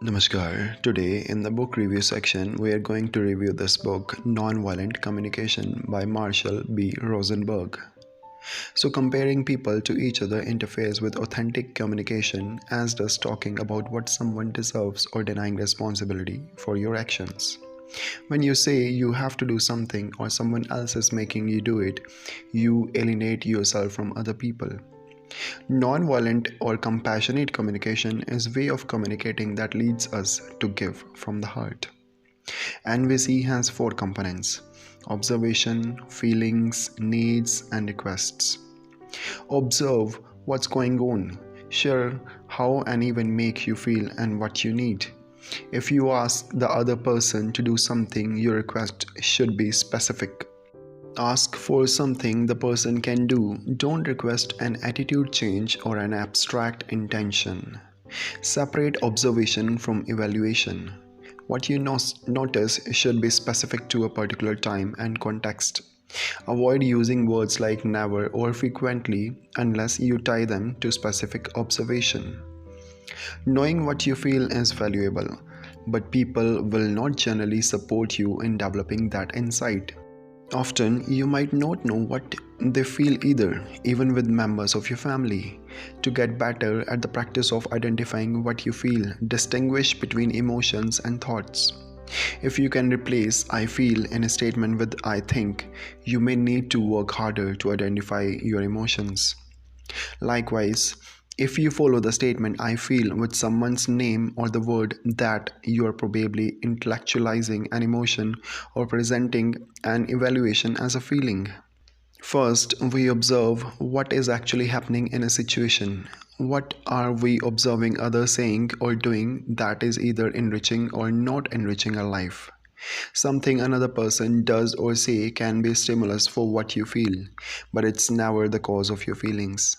Namaskar. Today, in the book review section, we are going to review this book, Nonviolent Communication by Marshall B. Rosenberg. So, comparing people to each other interferes with authentic communication, as does talking about what someone deserves or denying responsibility for your actions. When you say you have to do something or someone else is making you do it, you alienate yourself from other people. Non-violent or compassionate communication is a way of communicating that leads us to give from the heart. NVC has four components: observation, feelings, needs, and requests. Observe what's going on. Share how and even make you feel and what you need. If you ask the other person to do something, your request should be specific. Ask for something the person can do. Don't request an attitude change or an abstract intention. Separate observation from evaluation. What you notice should be specific to a particular time and context. Avoid using words like never or frequently unless you tie them to specific observation. Knowing what you feel is valuable, but people will not generally support you in developing that insight. Often, you might not know what they feel either, even with members of your family. To get better at the practice of identifying what you feel, distinguish between emotions and thoughts. If you can replace I feel in a statement with I think, you may need to work harder to identify your emotions. Likewise, if you follow the statement I feel with someone's name or the word that, you are probably intellectualizing an emotion or presenting an evaluation as a feeling. First, we observe what is actually happening in a situation. What are we observing others saying or doing that is either enriching or not enriching our life? Something another person does or say can be a stimulus for what you feel, but it's never the cause of your feelings.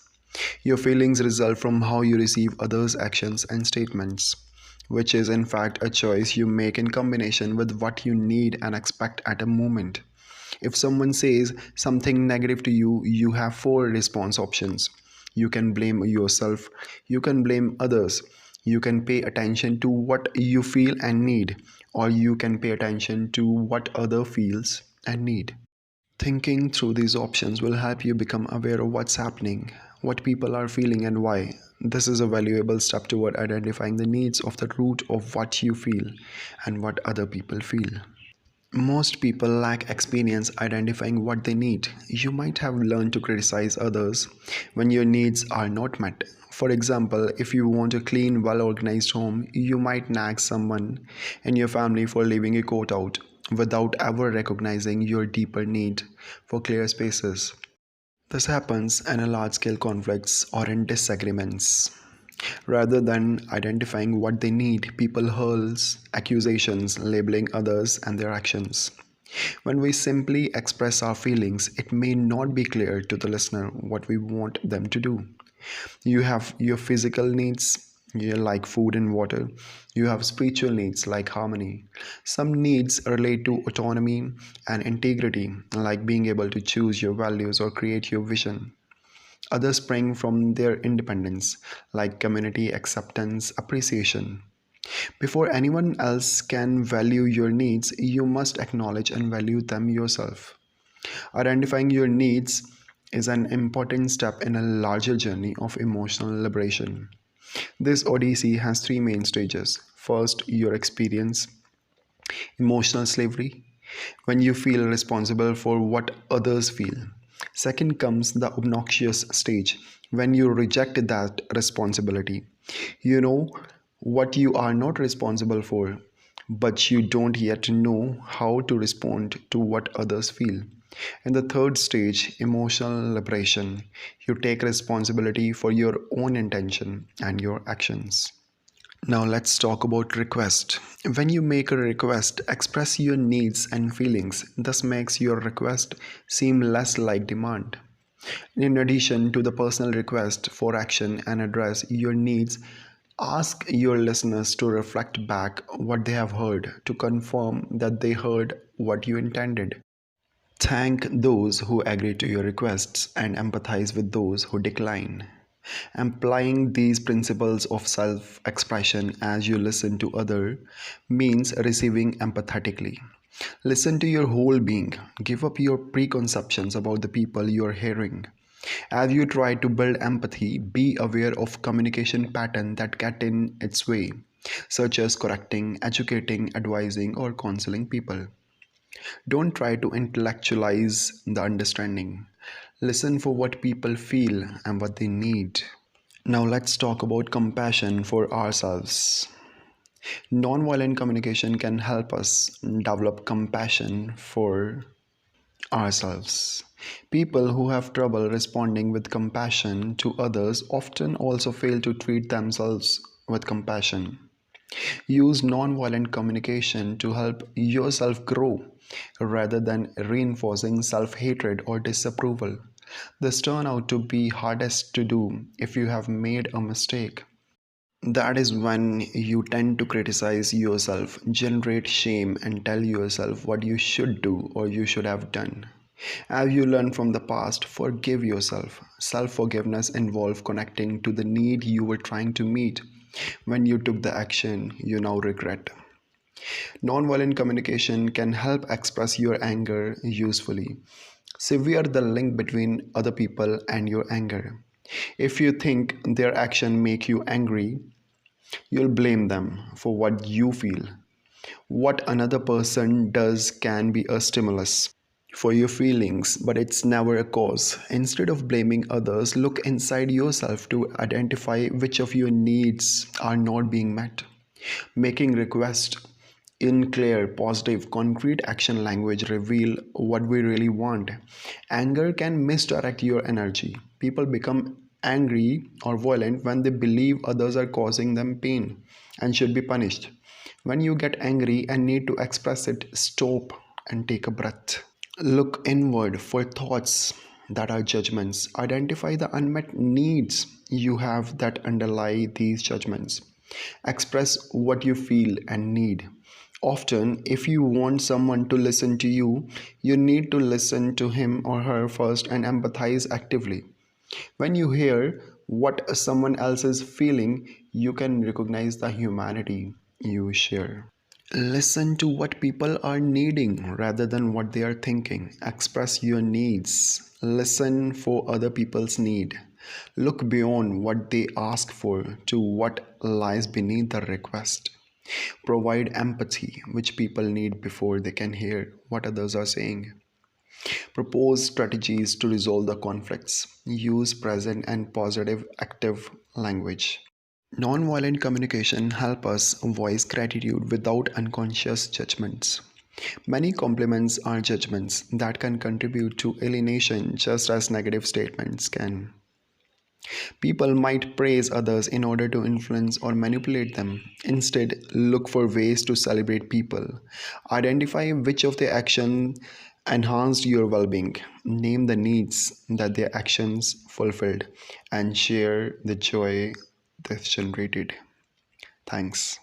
Your feelings result from how you receive others' actions and statements, which is in fact a choice you make in combination with what you need and expect at a moment. If someone says something negative to you, you have four response options. You can blame yourself, you can blame others, you can pay attention to what you feel and need, or you can pay attention to what other feels and need. Thinking through these options will help you become aware of what's happening, what people are feeling, and why. This is a valuable step toward identifying the needs of the root of what you feel and what other people feel. Most people lack experience identifying what they need. You might have learned to criticize others when your needs are not met. For example, if you want a clean, well organized home, you might nag someone in your family for leaving a coat out without ever recognizing your deeper need for clear spaces. This happens in a large scale conflicts or in disagreements. Rather than identifying what they need, people hurls accusations, labeling others and their actions. When we simply express our feelings, it may not be clear to the listener what we want them to do. You have your physical needs, like food and water. You have spiritual needs like harmony. Some needs relate to autonomy and integrity, like being able to choose your values or create your vision. Others spring from their independence, like community acceptance, appreciation. Before anyone else can value your needs, you must acknowledge and value them yourself. Identifying your needs is an important step in a larger journey of emotional liberation. This odyssey has three main stages. First, your experience, emotional slavery, when you feel responsible for what others feel. Second comes the obnoxious stage, when you reject that responsibility. You know what you are not responsible for, but you don't yet know how to respond to what others feel. In the third stage, emotional liberation, you take responsibility for your own intention and your actions. Now let's talk about request. When you make a request, express your needs and feelings. This makes your request seem less like demand. In addition to the personal request for action and address your needs, ask your listeners to reflect back what they have heard to confirm that they heard what you intended. Thank those who agree to your requests and empathize with those who decline. Applying these principles of self expression as you listen to other means receiving empathetically. Listen to your whole being. Give up your preconceptions about the people you are hearing. As you try to build empathy, be aware of communication patterns that get in its way, such as correcting, educating, advising, or counseling people. Don't try to intellectualize the understanding. Listen for what people feel and what they need. Now, let's talk about compassion for ourselves. Nonviolent communication can help us develop compassion for ourselves. People who have trouble responding with compassion to others often also fail to treat themselves with compassion. Use nonviolent communication to help yourself grow rather than reinforcing self hatred or disapproval. This turn out to be hardest to do if you have made a mistake. That is when you tend to criticize yourself, generate shame, and tell yourself what you should do or you should have done. As you learn from the past, forgive yourself. Self forgiveness involves connecting to the need you were trying to meet when you took the action you now regret. Nonviolent communication can help express your anger usefully. Sever the link between other people and your anger. If you think their action make you angry, you'll blame them for what you feel. What another person does can be a stimulus for your feelings, but it's never a cause. Instead of blaming others, look inside yourself to identify which of your needs are not being met. Making requests in clear, positive, concrete action language reveal what we really want. Anger can misdirect your energy. People become angry or violent when they believe others are causing them pain and should be punished. When you get angry and need to express it, stop and take a breath. Look inward for thoughts that are judgments. Identify the unmet needs you have that underlie these judgments. Express what you feel and need. Often, if you want someone to listen to you, you need to listen to him or her first and empathize actively. When you hear what someone else is feeling, you can recognize the humanity you share. Listen to what people are needing rather than what they are thinking. Express your needs. Listen for other people's need. Look beyond what they ask for to what lies beneath the request. Provide empathy, which people need before they can hear what others are saying. Propose strategies to resolve the conflicts. Use present and positive active language. Nonviolent communication helps us voice gratitude without unconscious judgments. Many compliments are judgments that can contribute to alienation just as negative statements can. People might praise others in order to influence or manipulate them. Instead, look for ways to celebrate people. Identify which of their actions enhanced your well being. Name the needs that their actions fulfilled and share the joy this generated. Thanks.